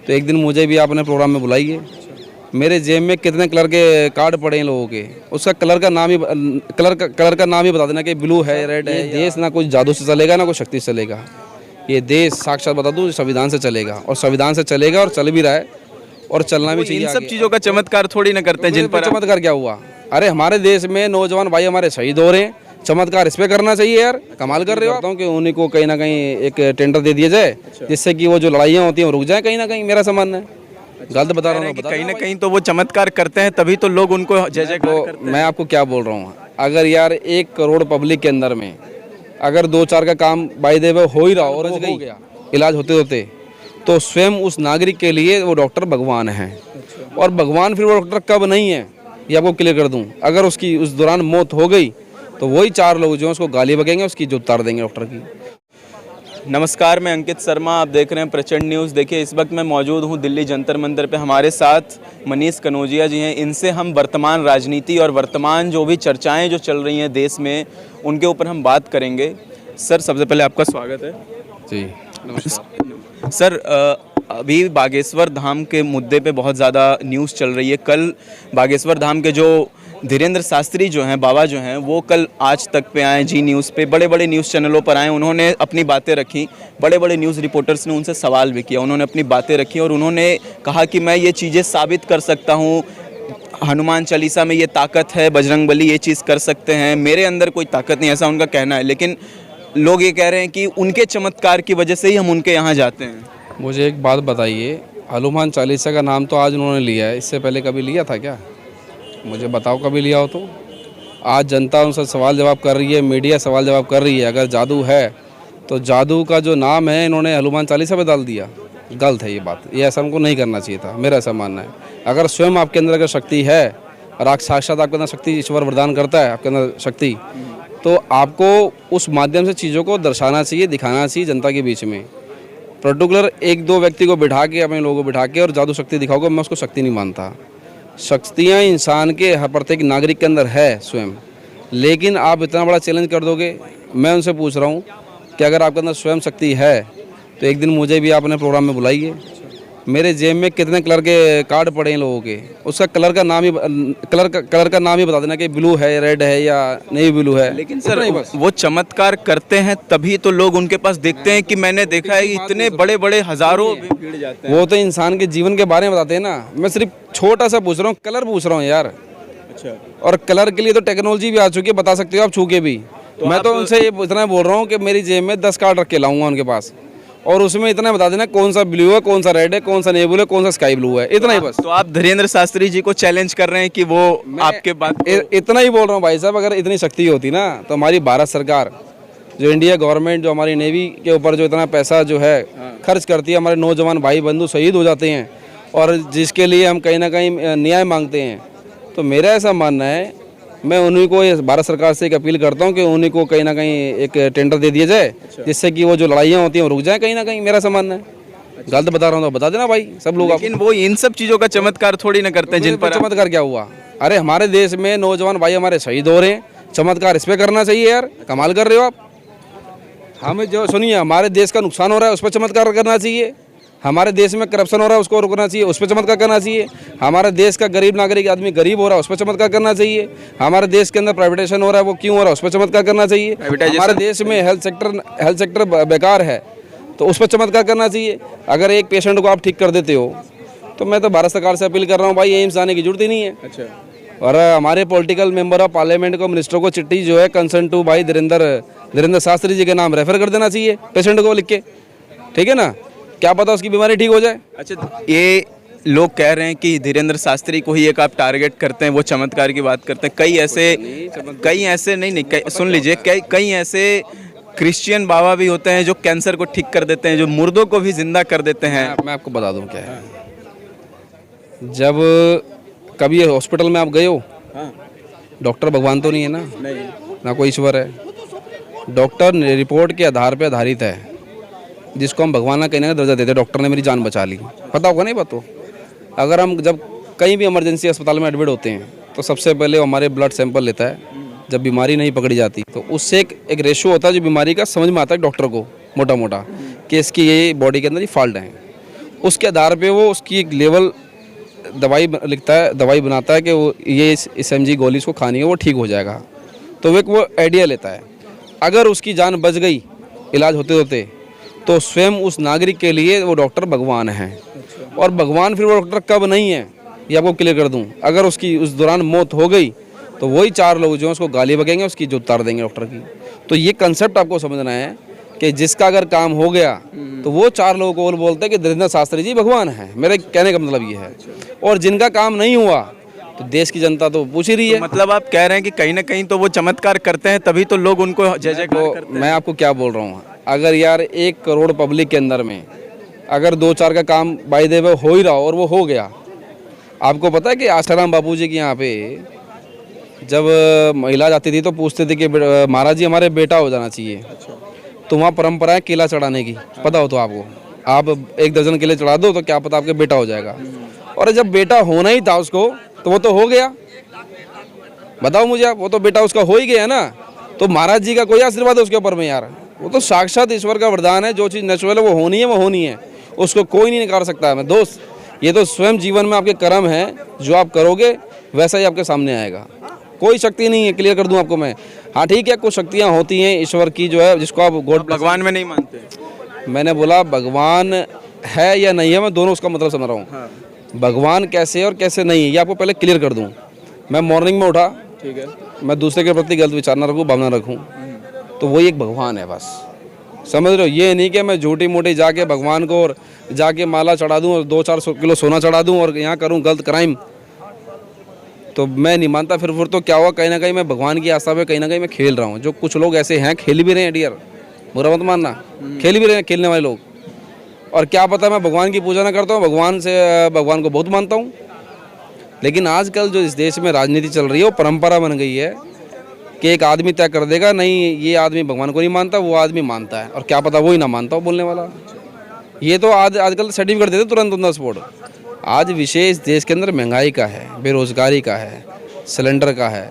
तो एक दिन मुझे भी आपने प्रोग्राम में बुलाइए। मेरे जेब में कितने कलर के कार्ड पड़े हैं लोगों के, उसका कलर का नाम ही बता देना कि ब्लू है, रेड है। देश ना कुछ जादू से चलेगा ना कुछ शक्ति से चलेगा। ये देश साक्षात बता दूं संविधान से चलेगा, और संविधान से चलेगा और चल भी रहा है और चलना भी चाहिए। इन सब चीज़ों का चमत्कार थोड़ी ना करते हैं जिन पर चमत्कार क्या हुआ? अरे हमारे देश में नौजवान भाई हमारे शहीद हो रहे हैं, चमत्कार इस पे करना चाहिए यार। कमाल कर रहे हो कि उन्हीं को कहीं ना कहीं एक टेंडर दे दिया जाए, जिससे कि वो जो लड़ाइयाँ होती हैं वो रुक जाए कहीं ना कहीं। मेरा सामान है, गलत बता रहा हूँ? कहीं ना कहीं तो वो चमत्कार करते हैं, तभी तो लोग उनको जय जयकार करते हैं। मैं आपको क्या बोल रहा हूँ, अगर यार 1 करोड़ पब्लिक के अंदर में अगर 2-4 का काम बाय द वे हो ही रहा और हो गया इलाज होते होते, तो स्वयं उस नागरिक के लिए वो डॉक्टर भगवान है। और भगवान फिर वो डॉक्टर कब नहीं है ये आपको क्लियर कर दूं। अगर उसकी उस दौरान मौत हो गई तो वही 4 लोग जो उसको गाली बकेंगे, उसकी जो उतार देंगे डॉक्टर की। नमस्कार, मैं अंकित शर्मा, आप देख रहे हैं प्रचंड न्यूज़। देखिए, इस वक्त मैं मौजूद हूं दिल्ली जंतर मंतर पे। हमारे साथ मनीष कनौजिया जी हैं। इनसे हम वर्तमान राजनीति और वर्तमान जो भी चर्चाएं जो चल रही हैं देश में, उनके ऊपर हम बात करेंगे। सर, सबसे पहले आपका स्वागत है। जी नमस्कार। सर, अभी बागेश्वर धाम के मुद्दे पे बहुत ज़्यादा न्यूज़ चल रही है। कल बागेश्वर धाम के जो धीरेंद्र शास्त्री जो हैं, बाबा जो हैं, वो कल आज तक पे आए, जी न्यूज़ पे, बड़े बड़े न्यूज़ चैनलों पर आए। उन्होंने अपनी बातें रखी, बड़े बड़े न्यूज़ रिपोर्टर्स ने उनसे सवाल भी किया। उन्होंने अपनी बातें रखी और उन्होंने कहा कि मैं ये चीज़ें साबित कर सकता हूँ, हनुमान चालीसा में ये ताकत है, बजरंगबली ये चीज़ कर सकते हैं, मेरे अंदर कोई ताकत नहीं, ऐसा उनका कहना है। लेकिन लोग ये कह रहे हैं कि उनके चमत्कार की वजह से ही हम उनके यहाँ जाते हैं। मुझे एक बात बताइए, हनुमान चालीसा का नाम तो आज उन्होंने लिया है, इससे पहले कभी लिया था क्या? मुझे बताओ कभी लिया हो तो। आज जनता उनसे सवाल जवाब कर रही है, मीडिया सवाल जवाब कर रही है। अगर जादू है तो जादू का जो नाम है इन्होंने हनुमान चालीसा पे डाल दिया। गलत है ये बात, ये ऐसा हमको नहीं करना चाहिए था, मेरा ऐसा मानना है। अगर स्वयं आपके अंदर अगर शक्ति है और आप साक्षात आपके अंदर शक्ति ईश्वर वरदान करता है आपके अंदर शक्ति, तो आपको उस माध्यम से चीज़ों को दर्शाना चाहिए, दिखाना चाहिए जनता के बीच में। पर्टिकुलर 1-2 व्यक्ति को बिठा के, अपने लोगों को बिठा के और जादू शक्ति दिखाओगे, मैं उसको शक्ति नहीं मानता। शक्तियाँ इंसान के हर प्रत्येक नागरिक के अंदर है स्वयं, लेकिन आप इतना बड़ा चैलेंज कर दोगे। मैं उनसे पूछ रहा हूँ कि अगर आपके अंदर स्वयं शक्ति है तो एक दिन मुझे भी आपने प्रोग्राम में बुलाइए। मेरे जेब में कितने कलर के कार्ड पड़े हैं लोगों के, उसका कलर का नाम ही बता देना कि ब्लू है, रेड है या नेवी ब्लू है। लेकिन सर, वो चमत्कार करते हैं तभी तो लोग उनके पास देखते हैं। कि मैंने देखा है इतने बड़े बड़े हजारों भीड़ जाते हैं। वो तो इंसान के जीवन के बारे में बताते हैं ना। मैं सिर्फ छोटा सा पूछ रहा हूँ, कलर पूछ रहा हूँ यार। अच्छा। और कलर के लिए तो टेक्नोलॉजी भी आ चुकी है, बता सकते हो आप छू के भी। तो मैं तो उनसे ये इतना बोल रहा हूँ कि मेरी जेब में 10 कार्ड रख के लाऊंगा उनके पास, और उसमें इतना बता देना कौन सा ब्लू है, कौन सा रेड है, कौन सा नेवी ब्लू है, कौन सा स्काई ब्लू है, इतना ही बस। तो आप धीरेंद्र शास्त्री जी को चैलेंज कर रहे हैं कि वो आपके बात इतना ही बोल रहा हूँ भाई साहब। अगर इतनी शक्ति होती ना तो हमारी भारत सरकार, जो इंडिया गवर्नमेंट, जो हमारी नेवी के ऊपर जो इतना पैसा जो है खर्च करती है, हमारे नौजवान भाई बंधु शहीद हो जाते हैं और जिसके लिए हम कहीं ना कहीं न्याय मांगते हैं, तो मेरा ऐसा मानना है, मैं उन्हीं को, भारत सरकार से एक अपील करता हूं कि उन्हीं को कहीं ना कहीं एक टेंडर दे दिया जाए, जिससे कि वो जो लड़ाइयाँ होती हैं वो रुक जाए कहीं ना कहीं। मेरा ऐसा मानना है। गलत बता रहा हूँ तो बता देना भाई सब लोग। लेकिन वो इन सब चीज़ों का चमत्कार थोड़ी ना करते हैं जिन पर चमत्कार क्या हुआ? अरे हमारे देश में नौजवान भाई हमारे शहीद हो रहे हैं, चमत्कार इस पे करना चाहिए यार। कमाल कर रहे हो आप। हमें जो सुनिए, हमारे देश का नुकसान हो रहा है उस पर चमत्कार करना चाहिए। हमारे देश में करप्शन हो रहा है उसको रोकना चाहिए, उस पर चमत्कार करना चाहिए। हमारे देश का गरीब नागरिक आदमी गरीब हो रहा है उस पर चमत्कार करना चाहिए। हमारे देश के अंदर प्राइवेटाइजेशन हो रहा है वो क्यों हो रहा है उस पर चमत्कार करना चाहिए। हमारे देश में हेल्थ सेक्टर बेकार है तो उस पर चमत्कार करना चाहिए। अगर एक पेशेंट को आप ठीक कर देते हो तो मैं तो भारत सरकार से अपील कर रहा हूँ भाई, एम्स आने की जरूरत ही नहीं है। अच्छा। और हमारे पॉलिटिकल मेंबर ऑफ पार्लियामेंट को, मिनिस्टर को चिट्ठी जो है कंसर्न टू भाई धीरेंद्र शास्त्री जी के नाम रेफर कर देना चाहिए पेशेंट को लिख के, ठीक है ना? क्या पता उसकी बीमारी ठीक हो जाए। अच्छा, ये लोग कह रहे हैं कि धीरेंद्र शास्त्री को ही एक आप टारगेट करते हैं, वो चमत्कार की बात करते हैं। कई ऐसे नहीं, सुन लीजिए, कई ऐसे क्रिश्चियन बाबा भी होते हैं जो कैंसर को ठीक कर देते हैं, जो मुर्दों को भी जिंदा कर देते हैं। मैं आपको बता दूं क्या है, जब कभी हॉस्पिटल में आप गए हो, डॉक्टर भगवान तो नहीं है ना, ना कोई ईश्वर है। डॉक्टर रिपोर्ट के आधार पर आधारित है, जिसको हम भगवान का कहने का दर्जा देते हैं। डॉक्टर ने मेरी जान बचा ली, पता होगा नहीं बात हो। अगर हम जब कहीं भी इमरजेंसी अस्पताल में एडमिट होते हैं तो सबसे पहले वो हमारे ब्लड सैंपल लेता है। जब बीमारी नहीं पकड़ी जाती तो उससे एक रेशो होता है जो बीमारी का समझ में आता है डॉक्टर को, मोटा मोटा, कि इसकी ये बॉडी के अंदर ये फॉल्ट है। उसके आधार पे वो उसकी एक लेवल दवाई लिखता है, दवाई बनाता है कि वो ये इस mg गोली इसको खानी है, वो ठीक हो जाएगा। तो वो आइडिया लेता है। अगर उसकी जान बच गई इलाज होते होते, तो स्वयं उस नागरिक के लिए वो डॉक्टर भगवान है। और भगवान फिर वो डॉक्टर कब नहीं है, ये आपको क्लियर कर दूं। अगर उसकी उस दौरान मौत हो गई तो वही 4 लोग जो हैं उसको गाली बकेंगे, उसकी जो उतार देंगे डॉक्टर की। तो ये कंसेप्ट आपको समझना है कि जिसका अगर काम हो गया तो वो 4 लोगों को बोलते हैं कि धीरेन्द्र शास्त्री जी भगवान हैं। मेरे कहने का मतलब ये है। और जिनका काम नहीं हुआ तो देश की जनता तो पूछ ही रही है। मतलब आप कह रहे हैं कि कहीं ना कहीं तो वो चमत्कार करते हैं, तभी तो लोग उनको जय जयकार करते हैं। मैं आपको क्या बोल रहा हूँ, अगर यार 1 करोड़ पब्लिक के अंदर में अगर 2-4 का काम बाय द वे हो ही रहा हो और वो हो गया। आपको पता है कि आसाराम बापू जी के यहाँ पे जब महिला जाती थी तो पूछते थे कि महाराज जी हमारे बेटा हो जाना चाहिए। तो वहाँ परंपरा है केला चढ़ाने की, पता हो तो आपको, आप 1 दर्जन केले चढ़ा दो तो क्या पता आपके बेटा हो जाएगा। और जब बेटा होना ही था उसको तो वो तो हो गया। बताओ मुझे आप, वो तो बेटा उसका हो ही गया ना। तो महाराज जी का कोई आशीर्वाद है उसके ऊपर में यार, वो तो साक्षात ईश्वर का वरदान है। जो चीज़ नेचुरल है वो होनी है, वो होनी है, उसको कोई नहीं निकाल सकता है। मैं दोस्त, ये तो स्वयं जीवन में आपके कर्म है, जो आप करोगे वैसा ही आपके सामने आएगा। कोई शक्ति नहीं है, क्लियर कर दूं आपको मैं। हाँ ठीक है, कुछ शक्तियाँ होती हैं ईश्वर की जो है, जिसको आप गॉड भगवान में नहीं मानते। मैंने बोला भगवान है या नहीं है, मैं दोनों उसका मतलब समझ रहा हूँ। भगवान कैसे है और कैसे नहीं है ये आपको पहले क्लियर कर दूं। मैं मॉर्निंग में उठा, ठीक है, मैं दूसरे के प्रति गलत विचार ना रखूँ, भावना रखूँ, तो वही एक भगवान है बस। समझ रहे हो? ये नहीं कि मैं झूठी मूठी जाके भगवान को और जाके माला चढ़ा दूं और 2-4 किलो सोना चढ़ा दूं और यहाँ करूं गलत क्राइम, तो मैं नहीं मानता। फिर तो क्या हुआ, कहीं ना कहीं मैं भगवान की आस्था पे कहीं ना कहीं मैं खेल रहा हूँ। जो कुछ लोग ऐसे हैं, खेल भी रहे हैं डियर, बुरा मत मानना, खेल भी रहे हैं खेलने वाले लोग। और क्या पता मैं भगवान की पूजा ना करता हूँ, भगवान को बहुत मानता हूँ। लेकिन आजकल जो इस देश में राजनीति चल रही है वो परंपरा बन गई है कि एक आदमी तय कर देगा, नहीं ये आदमी भगवान को नहीं मानता, वो आदमी मानता है, और क्या पता वो ही ना मानता हो बोलने वाला। ये तो आजकल सर्टिफिकेट देते तुरंत ऑन द स्पॉट। आज विषय इस देश के अंदर महंगाई का है, बेरोजगारी का है, सिलेंडर का है,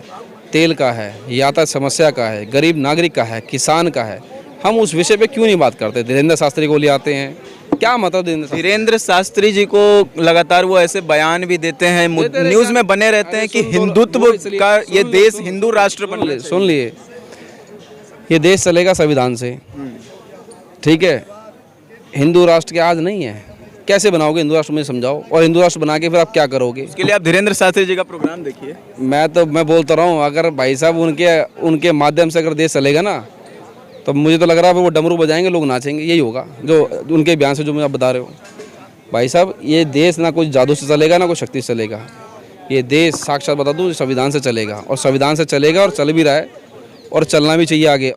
तेल का है, यातायात समस्या का है, गरीब नागरिक का है, किसान का है। हम उस विषय पे क्यों नहीं बात करते? धीरेन्द्र शास्त्री को ले आते हैं, क्या मतलब धीरेन्द्र शास्त्री जी को लगातार वो ऐसे बयान भी देते हैं, न्यूज में बने रहते हैं कि हिंदुत्व का ये देश हिंदू राष्ट्र बन ले। सुन लिए, ये देश चलेगा संविधान से, ठीक है? हिंदू राष्ट्र के आज नहीं है, कैसे बनाओगे हिंदू राष्ट्र, मुझे समझाओ। और हिंदू राष्ट्र बना के फिर आप क्या करोगे? इसके लिए आप धीरेन्द्र शास्त्री जी का प्रोग्राम देखिए। मैं बोलता रहा हूँ, अगर भाई साहब उनके माध्यम से अगर देश चलेगा ना, तो मुझे तो लग रहा है वो डमरू बजाएंगे, लोग नाचेंगे, यही होगा जो उनके बयान से जो मुझे आप बता रहे हो। भाई साहब ये देश ना कुछ जादू से चलेगा ना कुछ शक्ति से चलेगा। ये देश साक्षात बता दूँ संविधान से चलेगा, और संविधान से चलेगा और चल भी रहा है और चलना भी चाहिए आगे।